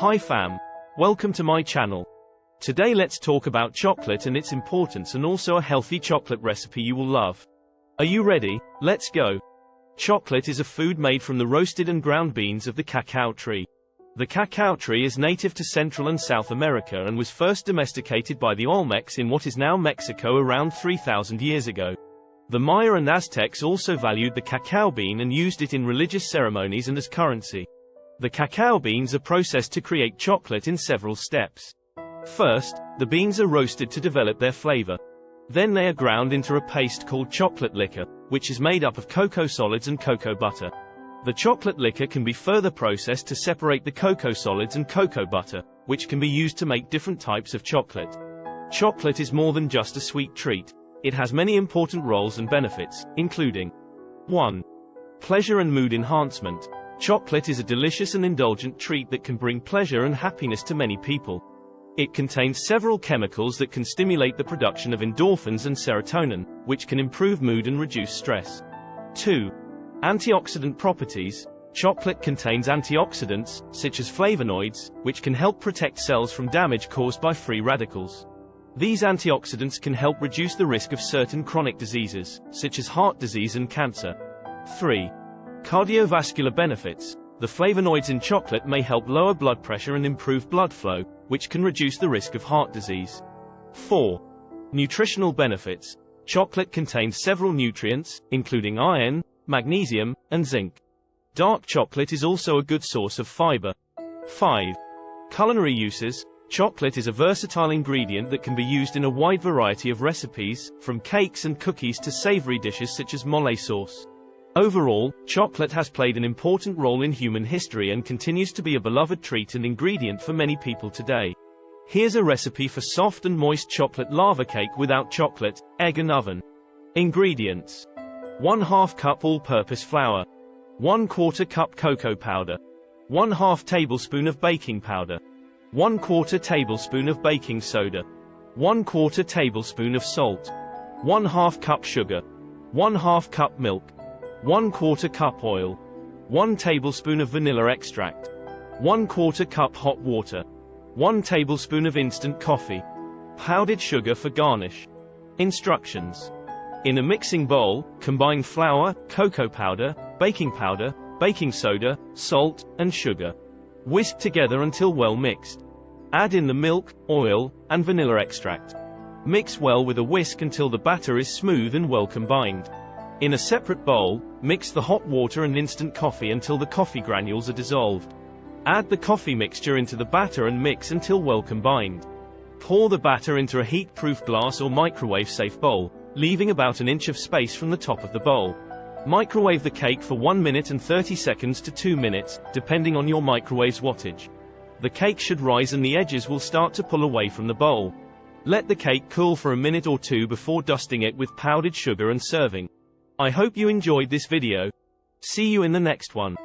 Hi fam. Welcome to my channel. Today let's talk about chocolate and its importance and also a healthy chocolate recipe you will love. Are you ready? Let's go. Chocolate is a food made from the roasted and ground beans of the cacao tree. The cacao tree is native to Central and South America and was first domesticated by the Olmecs in what is now Mexico around 3,000 years ago. The Maya and Aztecs also valued the cacao bean and used it in religious ceremonies and as currency. The cacao beans are processed to create chocolate in several steps. First, the beans are roasted to develop their flavor. Then they are ground into a paste called chocolate liquor, which is made up of cocoa solids and cocoa butter. The chocolate liquor can be further processed to separate the cocoa solids and cocoa butter, which can be used to make different types of chocolate. Chocolate is more than just a sweet treat. It has many important roles and benefits, including 1. Pleasure and mood enhancement. Chocolate is a delicious and indulgent treat that can bring pleasure and happiness to many people. It contains several chemicals that can stimulate the production of endorphins and serotonin, which can improve mood and reduce stress. 2. Antioxidant properties. Chocolate contains antioxidants, such as flavonoids, which can help protect cells from damage caused by free radicals. These antioxidants can help reduce the risk of certain chronic diseases, such as heart disease and cancer. 3. Cardiovascular benefits. The flavonoids in chocolate may help lower blood pressure and improve blood flow, which can reduce the risk of heart disease. 4. Nutritional benefits. Chocolate contains several nutrients, including iron, magnesium, and zinc. Dark chocolate is also a good source of fiber. 5. Culinary uses. Chocolate is a versatile ingredient that can be used in a wide variety of recipes, from cakes and cookies to savory dishes such as mole sauce. Overall, chocolate has played an important role in human history and continues to be a beloved treat and ingredient for many people today. Here's a recipe for soft and moist chocolate lava cake without chocolate, egg and oven. Ingredients: 1/2 cup all-purpose flour, 1/4 cup cocoa powder, 1/2 tablespoon of baking powder, 1/4 tablespoon of baking soda, 1/4 tablespoon of salt, 1/2 cup sugar, 1/2 cup milk, 1/4 cup oil, 1 tablespoon of vanilla extract, 1/4 cup hot water, 1 tablespoon of instant coffee, powdered sugar for garnish. Instructions: in a mixing bowl, combine flour, cocoa powder, baking soda, salt, and sugar. Whisk together until well mixed. Add in the milk, oil, and vanilla extract. Mix well with a whisk until the batter is smooth and well combined. In a separate bowl, mix the hot water and instant coffee until the coffee granules are dissolved. Add the coffee mixture into the batter and mix until well combined. Pour the batter into a heat-proof glass or microwave-safe bowl, leaving about an inch of space from the top of the bowl. Microwave the cake for 1 minute and 30 seconds to 2 minutes, depending on your microwave's wattage. The cake should rise and the edges will start to pull away from the bowl. Let the cake cool for a minute or two before dusting it with powdered sugar and serving. I hope you enjoyed this video. See you in the next one.